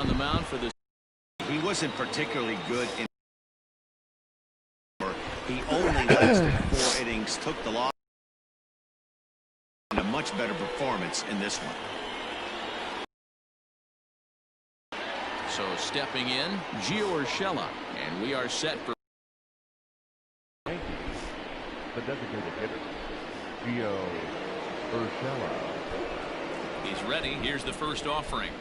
on the mound for the. He wasn't particularly good in. He only lasted 4 innings, took the loss. And a much better performance in this one. So stepping in, Gio Urshela, and we are set for Yankees. The designated hitter, Gio Urshela. He's ready. Here's the first offering.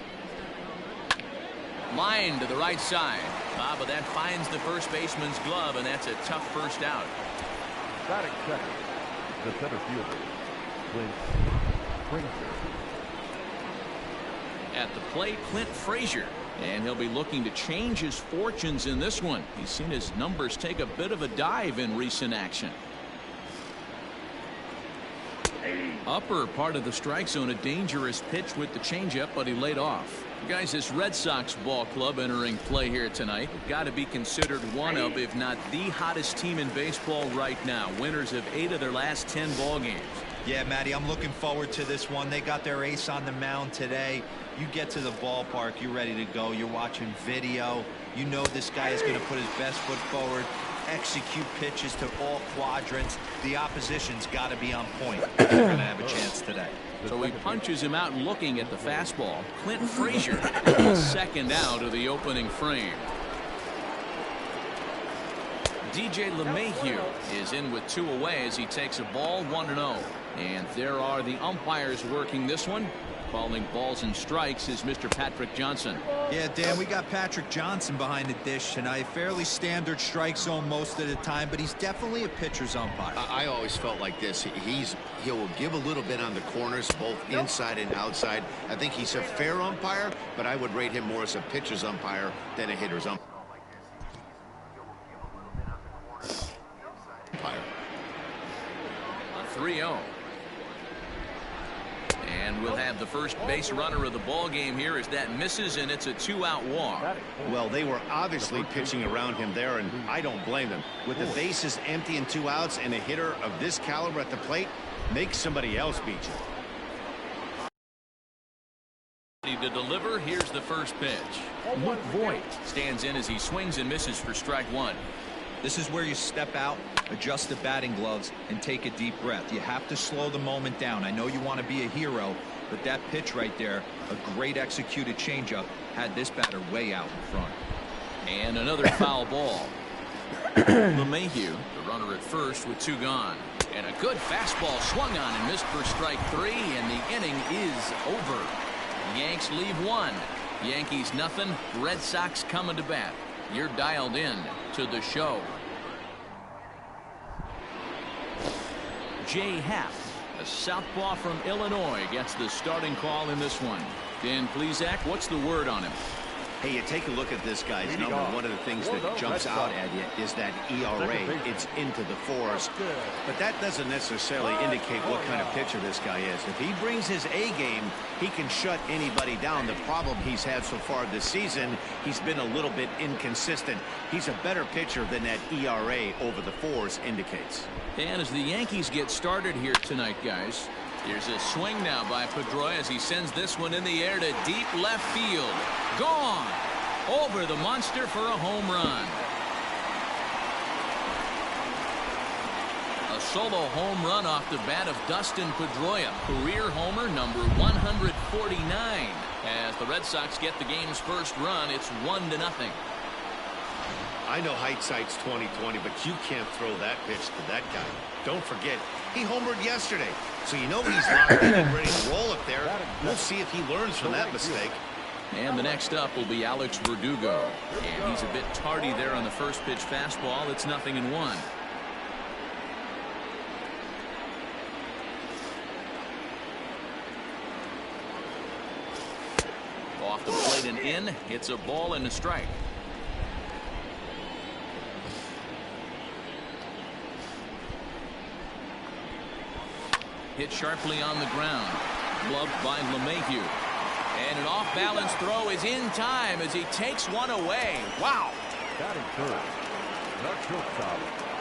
Line to the right side. But that finds the first baseman's glove, and that's a tough first out. Batting second, the center fielder, Clint Frazier. At the plate, Clint Frazier. And he'll be looking to change his fortunes in this one. He's seen his numbers take a bit of a dive in recent action. Upper part of the strike zone, a dangerous pitch with the changeup, but he laid off. Guys, this Red Sox ball club entering play here tonight got to be considered one of, if not the hottest team in baseball right now. Winners of 8 of their last 10 ball games. Yeah, Matty, I'm looking forward to this one. They got their ace on the mound today. You get to the ballpark, you're ready to go. You're watching video. You know this guy is going to put his best foot forward, execute pitches to all quadrants. The opposition's got to be on point. They're going to have a chance today. So he punches him out looking at the fastball. Clint Frazier, second out of the opening frame. DJ LeMahieu is in with 2 away as he takes a ball 1-0. And there are the umpires working this one. Calling balls and strikes is Mr. Patrick Johnson. Yeah, Dan, we got Patrick Johnson behind the dish tonight. Fairly standard strike zone most of the time, but he's definitely a pitcher's umpire. I always felt like this. He'll give a little bit on the corners, both inside and outside. I think he's a fair umpire, but I would rate him more as a pitcher's umpire than a hitter's umpire. 3-0. And we'll have the first base runner of the ball game here as that misses, and it's a 2-out walk. Well, they were obviously pitching around him there, and I don't blame them. With the bases empty and 2 outs and a hitter of this caliber at the plate, make somebody else beat you. To deliver, here's the first pitch. Luke Voigt stands in as he swings and misses for strike 1. This is where you step out, adjust the batting gloves, and take a deep breath. You have to slow the moment down. I know you want to be a hero, but that pitch right there, a great executed changeup, had this batter way out in front. And another foul ball. LeMahieu, the runner at first with 2 gone. And a good fastball swung on and missed for strike 3, and the inning is over. Yanks leave 1. Yankees nothing. Red Sox coming to bat. You're dialed in to the show. Jay Happ, a southpaw from Illinois, gets the starting call in this one. Dan Plesac, what's the word on him? Hey, you take a look at this guy's number. One of the things that jumps out at you is that ERA. It's into the 4s. But that doesn't necessarily indicate what kind of pitcher this guy is. If he brings his A game, he can shut anybody down. The problem he's had so far this season, he's been a little bit inconsistent. He's a better pitcher than that ERA over the 4s indicates. And as the Yankees get started here tonight, guys, here's a swing now by Pedroia as he sends this one in the air to deep left field. Gone over the monster for a home run. A solo home run off the bat of Dustin Pedroia, career homer number 149. As the Red Sox get the game's first run, it's 1-0. I know hindsight's 20/20, but you can't throw that pitch to that guy. Don't forget, he homered yesterday, so you know he's locked in and ready to roll up there. We'll see if he learns from that mistake. And the next up will be Alex Verdugo, and he's a bit tardy there on the first pitch fastball. It's 0-1. Off the plate and in. It's a ball and a strike. Hit sharply on the ground. Gloved by LeMahieu. And an off-balance throw is in time as he takes one away. Wow. Batting third, the shortstop,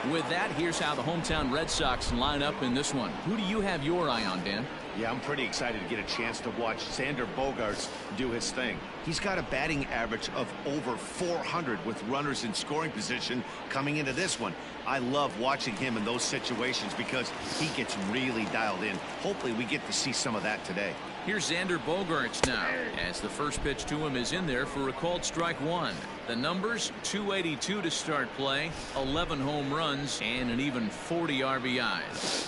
With that, here's how the hometown Red Sox line up in this one. Who do you have your eye on, Dan? Yeah, I'm pretty excited to get a chance to watch Xander Bogaerts do his thing. He's got a batting average of over 400 with runners in scoring position coming into this one. I love watching him in those situations because he gets really dialed in. Hopefully we get to see some of that today. Here's Xander Bogaerts now, as the first pitch to him is in there for a called strike one. The numbers: 282 to start play, 11 home runs, and an even 40 RBIs.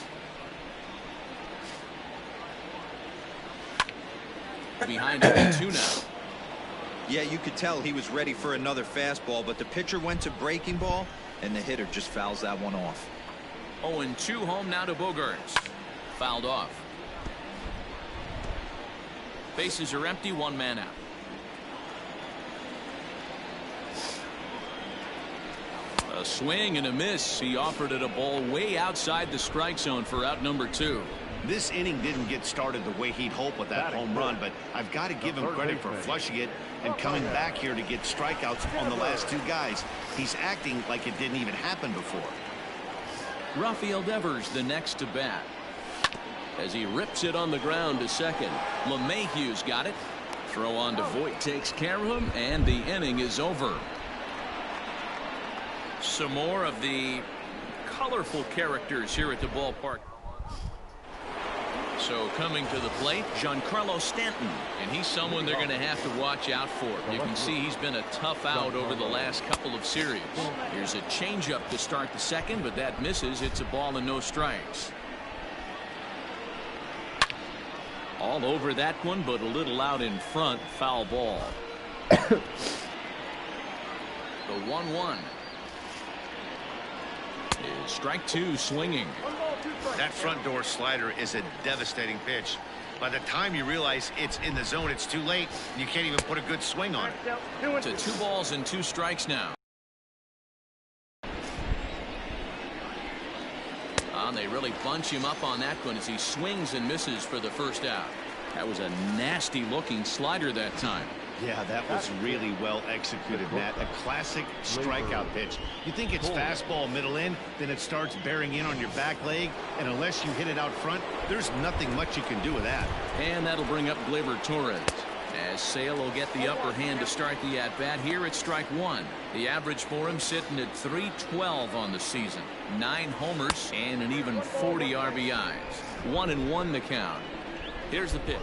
Behind him 2 now. Yeah, you could tell he was ready for another fastball, but the pitcher went to breaking ball, and the hitter just fouls that one off. 0-2 home now to Bogaerts. Fouled off. Bases are empty, 1 man out. A swing and a miss. He offered it a ball way outside the strike zone for out number 2. This inning didn't get started the way he'd hoped with that home run, but I've got to give him credit for flushing it and coming back here to get strikeouts on the last 2 guys. He's acting like it didn't even happen before. Rafael Devers the next to bat, as he rips it on the ground to second. LeMahieu's got it. Throw on to Voit takes care of him, and the inning is over. Some more of the colorful characters here at the ballpark. So coming to the plate, Giancarlo Stanton, and he's someone they're going to have to watch out for. You can see he's been a tough out over the last couple of series. Here's a changeup to start the second, but that misses. It's a ball and no strikes. All over that one, but a little out in front. Foul ball. The 1-1. Is strike 2 swinging. That front door slider is a devastating pitch. By the time you realize it's in the zone, it's too late. You can't even put a good swing on it. To 2 balls and 2 strikes now. And they really bunch him up on that one as he swings and misses for the first out. That was a nasty looking slider that time. Yeah, that was really well executed, Matt. A classic strikeout pitch. You think it's fastball middle in, then it starts bearing in on your back leg, and unless you hit it out front, there's nothing much you can do with that. And that'll bring up Gleyber Torres, as Sale will get the upper hand to start the at-bat. Here at strike 1. The average for him sitting at .312 on the season. 9 homers and an even 40 RBIs. 1-1 the count. Here's the pitch.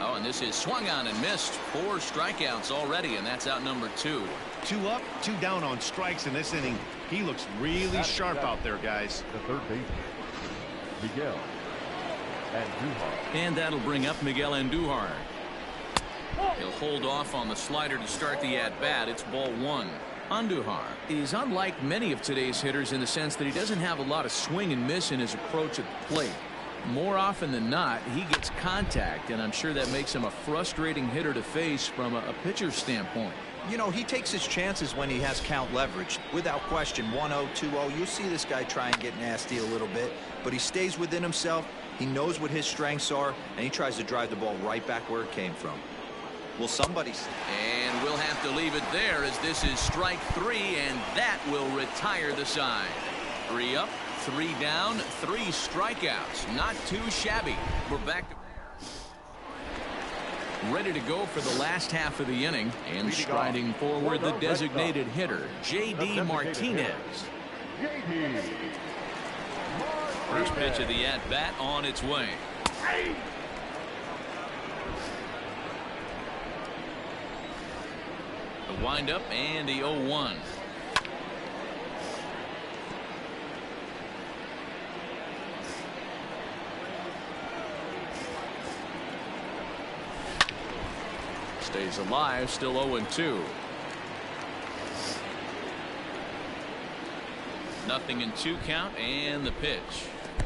Oh, and this is swung on and missed. 4 strikeouts already, and that's out number 2. 2 up, 2 down on strikes in this inning. He looks really sharp out there, guys. The third baseman, Miguel Andujar. And that'll bring up Miguel Andujar. He'll hold off on the slider to start the at-bat. It's ball 1. Andujar is unlike many of today's hitters in the sense that he doesn't have a lot of swing and miss in his approach at the plate. More often than not, he gets contact, and I'm sure that makes him a frustrating hitter to face from a pitcher's standpoint. You know, he takes his chances when he has count leverage. Without question, 1-0, 2-0, you'll see this guy try and get nasty a little bit, but he stays within himself. He knows what his strengths are, and he tries to drive the ball right back where it came from. Will somebody? And we'll have to leave it there, as this is strike 3, and that will retire the side. 3 up, 3 down, 3 strikeouts. Not too shabby. We're back to ready to go for the last half of the inning, and striding forward the designated hitter, J.D. Martinez. First pitch of the at-bat on its way. The windup and the 0-1. Stays alive, still 0-2. Nothing in 2 count, and the pitch.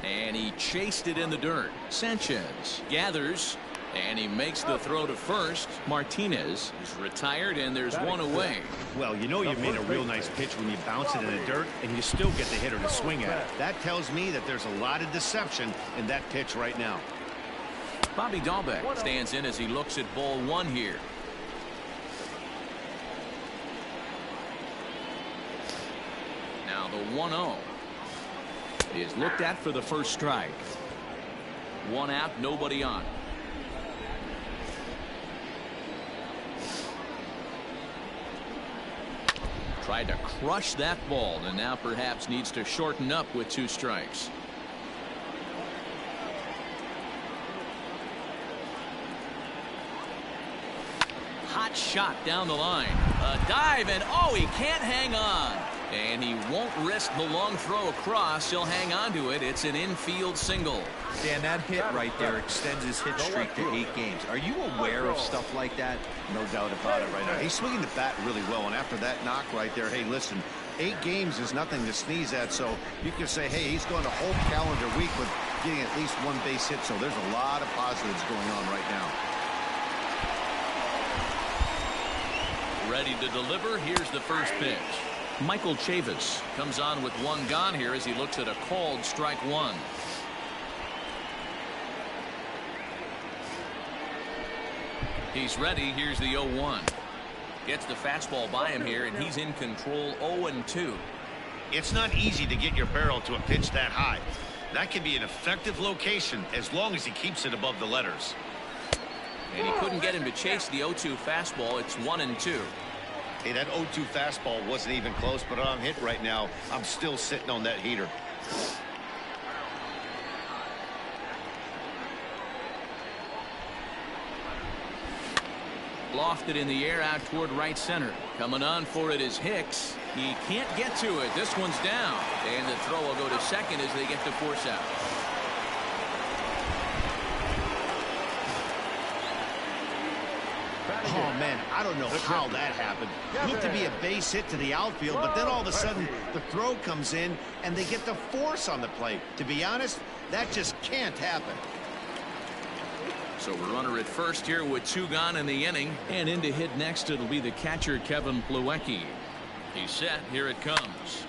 And he chased it in the dirt. Sanchez gathers, and he makes the throw to first. Martinez is retired, and there's 1 away. Well, you know you made a real nice pitch when you bounce it in the dirt, and you still get the hitter to swing at it. That tells me that there's a lot of deception in that pitch right now. Bobby Dahlbeck stands in as he looks at ball one here. Now the 1-0 is looked at for the first strike. One out, nobody on. Tried to crush that ball and now perhaps needs to shorten up with 2 strikes. Hot shot down the line. A dive, and oh, he can't hang on. And he won't risk the long throw across. He'll hang on to it. It's an infield single. Dan, that hit right there extends his hit streak to 8 games. Are you aware of stuff like that? No doubt about it right now. He's swinging the bat really well, and after that knock right there, hey, listen, 8 games is nothing to sneeze at, so you can say, hey, he's going a whole calendar week with getting at least 1 base hit, so there's a lot of positives going on right now. Ready to deliver. Here's the first pitch. Michael Chavis comes on with 1 gone here as he looks at a called strike 1. He's ready. Here's the 0-1. Gets the fastball by him here, and he's in control. 0-2. It's not easy to get your barrel to a pitch that high. That can be an effective location as long as he keeps it above the letters. And he couldn't get him to chase the 0-2 fastball. It's 1-2. Hey, that 0-2 fastball wasn't even close, but on hit right now, I'm still sitting on that heater. Lofted in the air out toward right center. Coming on for it is Hicks. He can't get to it. This one's down. And the throw will go to second as they get to force out. Oh, man, I don't know how that happened. Looked to be a base hit to the outfield, but then all of a sudden the throw comes in and they get the force on the plate. To be honest, that just can't happen. So we're runner at first here with 2 gone in the inning. And in to hit next, it'll be the catcher, Kevin Plawecki. He's set. Here it comes.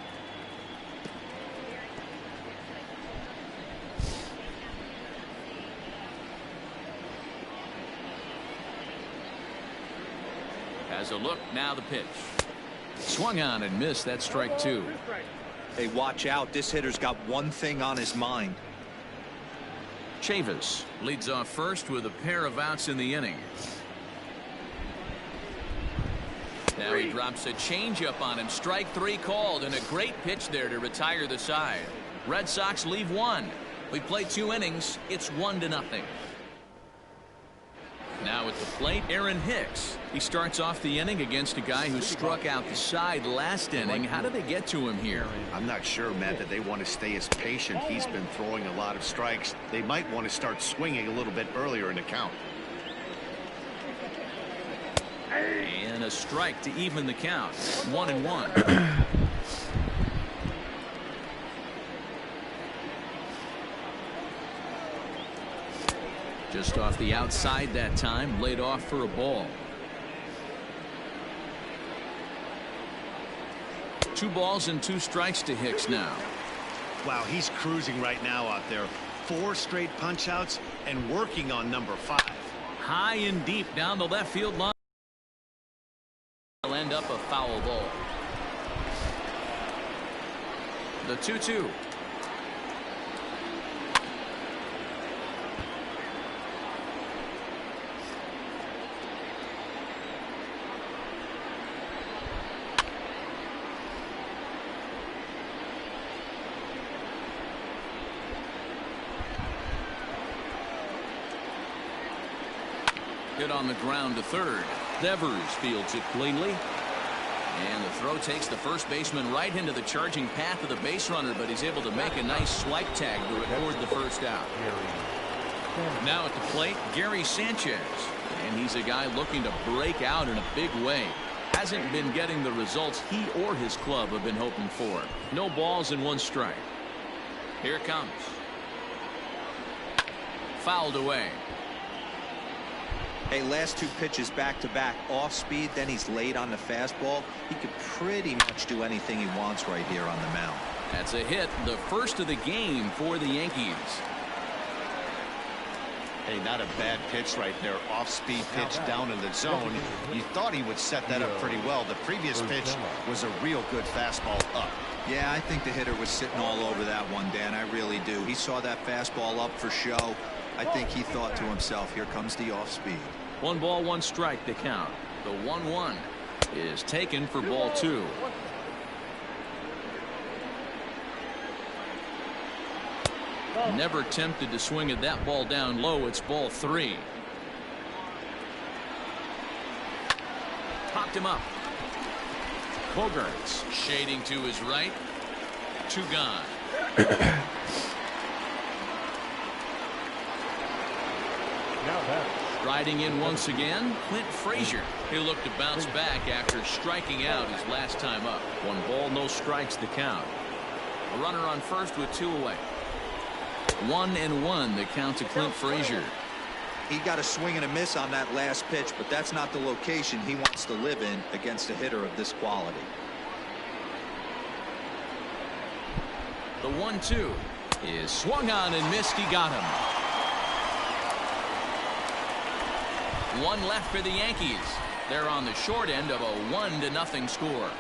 Has a look. Now the pitch. Swung on and missed. That's strike 2. Hey, watch out. This hitter's got one thing on his mind. Chavis leads off first with a pair of outs in the inning. Now he drops a changeup on him. Strike 3 called, and a great pitch there to retire the side. Red Sox leave 1. We played 2 innings. It's 1-0. Now at the plate, Aaron Hicks. He starts off the inning against a guy who struck out the side last inning. How did they get to him here? I'm not sure, Matt, that they want to stay as patient. He's been throwing a lot of strikes. They might want to start swinging a little bit earlier in the count. And a strike to even the count. 1-1. Just off the outside that time, laid off for a ball. 2 balls and 2 strikes to Hicks now. Wow, he's cruising right now out there. 4 straight punch outs and working on number 5. High and deep down the left field line. Will end up a foul ball. The 2-2. Hit on the ground to third. Devers fields it cleanly. And the throw takes the first baseman right into the charging path of the base runner, but he's able to make a nice swipe tag to record the first out. Now at the plate, Gary Sanchez. And he's a guy looking to break out in a big way. Hasn't been getting the results he or his club have been hoping for. No balls and 1 strike. Here it comes. Fouled away. Hey, last 2 pitches back-to-back off speed, then he's late on the fastball. He could pretty much do anything he wants right here on the mound. That's a hit, the first of the game for the Yankees. Hey, not a bad pitch right there. Off-speed pitch down in the zone. You thought he would set that up pretty well. The previous pitch was a real good fastball up. Yeah, I think the hitter was sitting all over that one, Dan. I really do. He saw that fastball up for show. I think he thought to himself, here comes the off-speed. 1 ball, 1 strike to count. The 1-1 is taken for ball 2. Never tempted to swing at that ball down low. It's ball 3. Popped him up. Bogarts shading to his right. 2 gone. Riding in once again, Clint Frazier. He'll look to bounce back after striking out his last time up. 1 ball, no strikes to count. A runner on first with 2 away. 1-1 the count to Clint Frazier. He got a swing and a miss on that last pitch, but that's not the location he wants to live in against a hitter of this quality. The 1-2 is swung on and missed. He got him. 1 left for the Yankees. They're on the short end of a 1-0 score.